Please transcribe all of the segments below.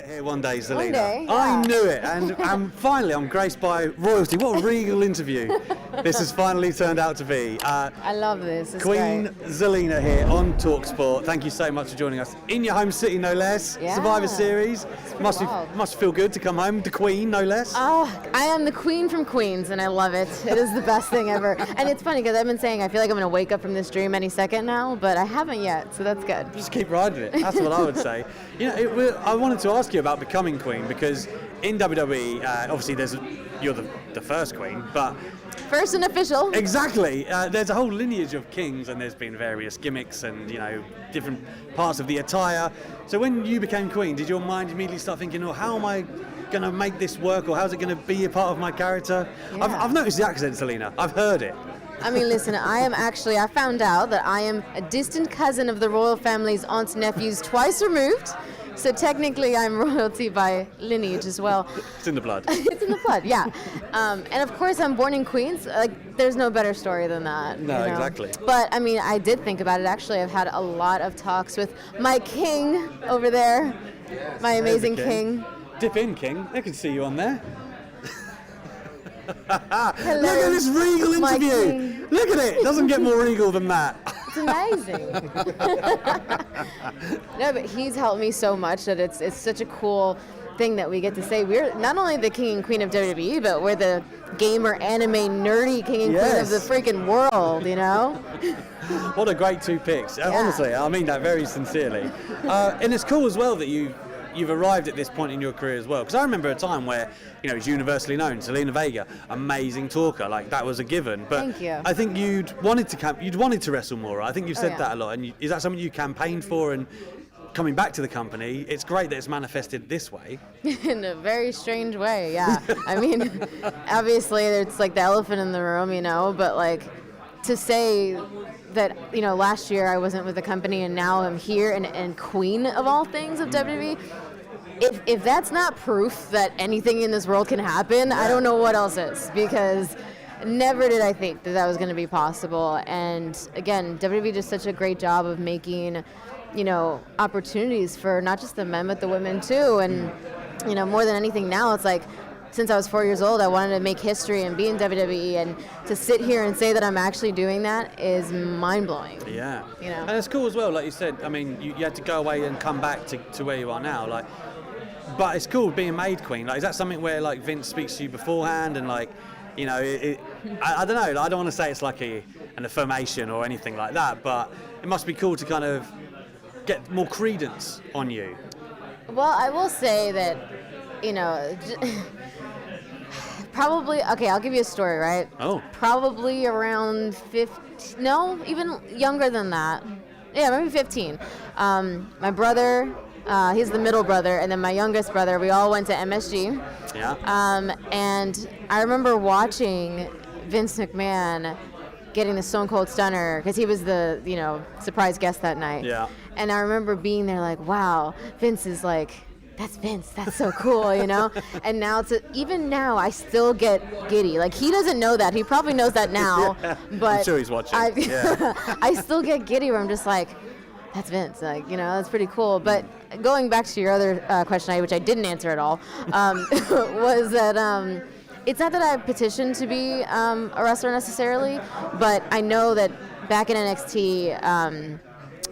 get here one day, Zelina. One day, I yeah. knew it, and finally I'm graced by royalty. What a regal interview this has finally turned out to be. I love this. It's Queen great. Zelina here on TalkSport. Thank you so much for joining us in your home city, no less. Yeah. Survivor Series. Wild. Must feel good to come home, the Queen, no less. Oh, I am the queen from Queens, and I love it. It is the best thing ever. And it's funny because I've been saying I feel like I'm going to wake up from this dream any second now, but I haven't yet, so that's good. Just keep riding it. That's what I would say. You know, I wanted to ask you about becoming Queen because in WWE, obviously, you're the first Queen, but First and official. exactly, there's a whole lineage of kings, and there's been various gimmicks and different parts of the attire. So when you became Queen, did your mind immediately start thinking, "Oh, how am I going to make this work, or how's it going to be a part of my character?" Yeah. I've noticed the accent, Zelina. I've heard it. I mean, listen, I found out that I am a distant cousin of the royal family's aunts and nephews twice removed. So technically I'm royalty by lineage as well. It's in the blood. It's in the blood, yeah. And of course I'm born in Queens. Like, there's no better story than that. No, exactly. But I mean, I did think about it. Actually, I've had a lot of talks with my king over there, my amazing king. Dip in, King. They can see you on there. Hello, Look at this regal my interview. king. Look at it. Doesn't get more regal than that. It's amazing. No, but he's helped me so much that it's such a cool thing that we get to say we're not only the king and queen of WWE, but we're the gamer, anime, nerdy king and queen of the freaking world, you know? What a great two picks. Honestly, I mean that very sincerely. And it's cool as well that you've arrived at this point in your career as well. Because I remember a time where, it's universally known, Zelina Vega, amazing talker, like that was a given. But Thank you. I think you'd wanted to wrestle more. I think you've said yeah. that a lot. And is that something you campaigned for? And coming back to the company, it's great that it's manifested this way. In a very strange way, yeah. I mean, obviously it's like the elephant in the room, but like to say that, last year I wasn't with the company and now I'm here and queen of all things of WWE. If that's not proof that anything in this world can happen, I don't know what else is, because never did I think that was going to be possible. And again, WWE did such a great job of making, opportunities for not just the men but the women too. And more than anything now, it's like, since I was 4 years old, I wanted to make history and be in WWE, and to sit here and say that I'm actually doing that is mind-blowing. Yeah. And it's cool as well, like you said, I mean, you had to go away and come back to where you are now, like, but it's cool being made queen. Like, is that something where, like, Vince speaks to you beforehand and, like, I don't know, I don't want to say it's like an affirmation or anything like that, but it must be cool to kind of get more credence on you. Well, I will say that, probably, okay, I'll give you a story, right? Oh. Probably around 15, no, even younger than that. Yeah, maybe 15. My brother, he's the middle brother, and then my youngest brother, we all went to MSG. Yeah. And I remember watching Vince McMahon getting the Stone Cold Stunner, because he was the, surprise guest that night. Yeah. And I remember being there like, wow, Vince is like, that's Vince, that's so cool, And now even now I still get giddy. Like, he doesn't know that. He probably knows that now. Yeah. But I'm sure he's watching. I still get giddy where I'm just like, that's Vince. Like, that's pretty cool. But going back to your other question, which I didn't answer at all, was that it's not that I petitioned to be a wrestler necessarily, but I know that back in NXT,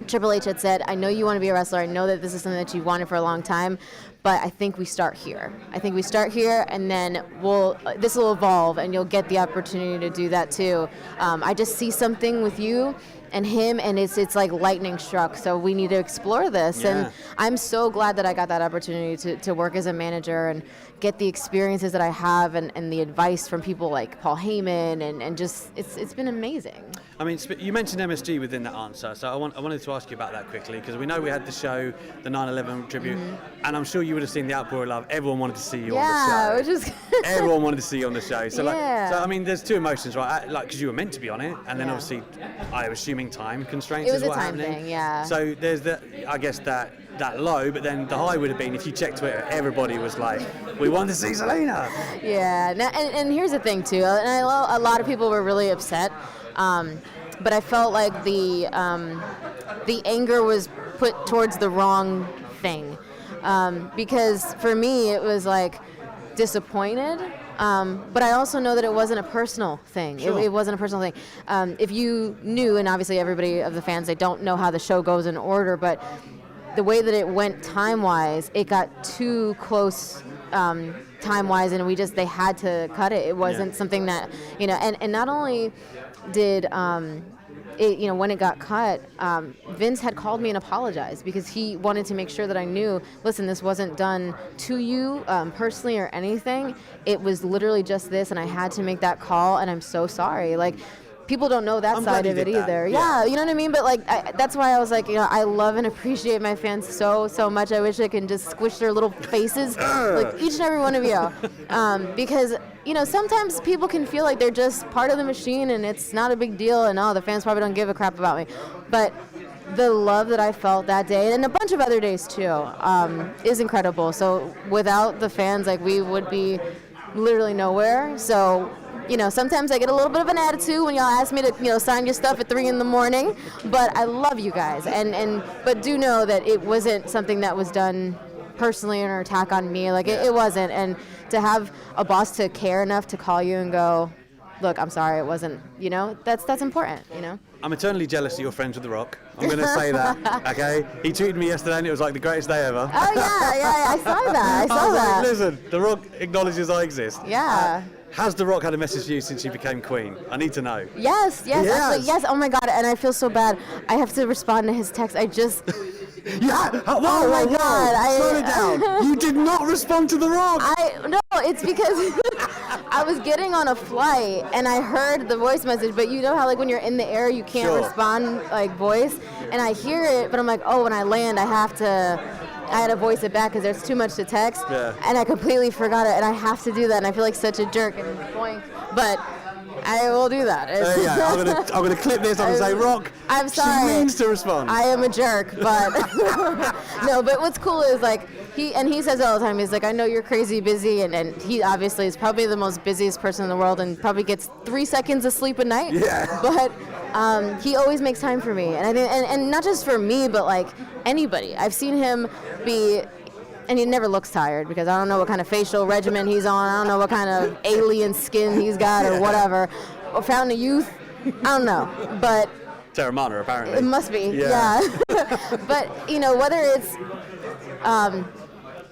Triple H had said, I know you want to be a wrestler. I know that this is something that you've wanted for a long time, but I think we start here. And then this will evolve, and you'll get the opportunity to do that too. I just see something with you and him, and it's like lightning struck. So we need to explore this. Yeah. And I'm so glad that I got that opportunity to work as a manager and get the experiences that I have and the advice from people like Paul Heyman, and just it's been amazing. I mean, you mentioned MSG within that answer, so I wanted to ask you about that quickly, because we know we had the show, the 9/11 tribute, and I'm sure you would have seen the outpour of love. Everyone wanted to see you on the show. Which is Everyone wanted to see you on the show. So, yeah. I mean, there's two emotions, right? Like, because you were meant to be on it, and then obviously, I was assuming time constraints It was is what a time happening. thing, yeah. So there's I guess that low, but then the high would have been if you checked Twitter, everybody was like, we want to see Zelina. Yeah, and here's the thing too, and I know a lot of people were really upset, but I felt like the anger was put towards the wrong thing. because for me it was like disappointed. But I also know that it wasn't a personal thing. Sure. It wasn't a personal thing. If you knew, and obviously everybody of the fans, they don't know how the show goes in order, but the way that it went time-wise, it got too close time-wise, and they had to cut it. It wasn't something that, and not only did when it got cut, Vince had called me and apologized because he wanted to make sure that I knew, listen, this wasn't done to you personally or anything. It was literally just this, and I had to make that call, and I'm so sorry. Like, people don't know that side of it either. Yeah, you know what I mean? But like, that's why I was like, I love and appreciate my fans so much. I wish I could just squish their little faces, like each and every one of you, because sometimes people can feel like they're just part of the machine and it's not a big deal, and the fans probably don't give a crap about me. But the love that I felt that day, and a bunch of other days too, is incredible. So without the fans, like, we would be literally nowhere. So sometimes I get a little bit of an attitude when y'all ask me to, sign your stuff at 3 a.m, but I love you guys, but do know that it wasn't something that was done personally or an attack on me. Like, it wasn't. And to have a boss to care enough to call you and go, look, I'm sorry, it wasn't, that's important, I'm eternally jealous that you're friends with The Rock. I'm going to say that, okay? He tweeted me yesterday and it was like the greatest day ever. Oh, yeah, I saw that. I was like, listen, The Rock acknowledges I exist. Yeah. Has The Rock had a message for you since you became Queen? I need to know. Yes. Actually, yes. Oh my God, and I feel so bad. I have to respond to his text. I just. Yeah. Whoa, God. Slow it down. You did not respond to The Rock. No, it's because I was getting on a flight and I heard the voice message, but you know how like when you're in the air you can't respond like voice, and I hear it, but I'm like, oh, when I land I had to voice it back because there's too much to text, and I completely forgot it, and I have to do that, and I feel like such a jerk and boink, but I will do that. I'm gonna clip this. I'm gonna say, Rock. I'm sorry. She means to respond. I am a jerk, but no. But what's cool is like he says it all the time. He's like, I know you're crazy busy, and he obviously is probably the most busiest person in the world, and probably gets 3 seconds of sleep a night. Yeah. But he always makes time for me, and I think, and not just for me, but like anybody. I've seen him be. And he never looks tired because I don't know what kind of facial regimen he's on. I don't know what kind of alien skin he's got or whatever. Or Fountain of Youth. I don't know. But Terramana, apparently. It must be. Yeah. But, whether it's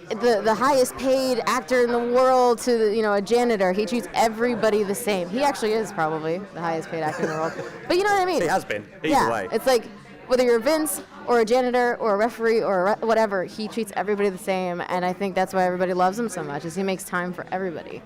the highest paid actor in the world to, a janitor, he treats everybody the same. He actually is probably the highest paid actor in the world. But you know what I mean? He has been. Either way. It's like, whether you're Vince or a janitor or a referee or whatever, he treats everybody the same, and I think that's why everybody loves him so much, is he makes time for everybody.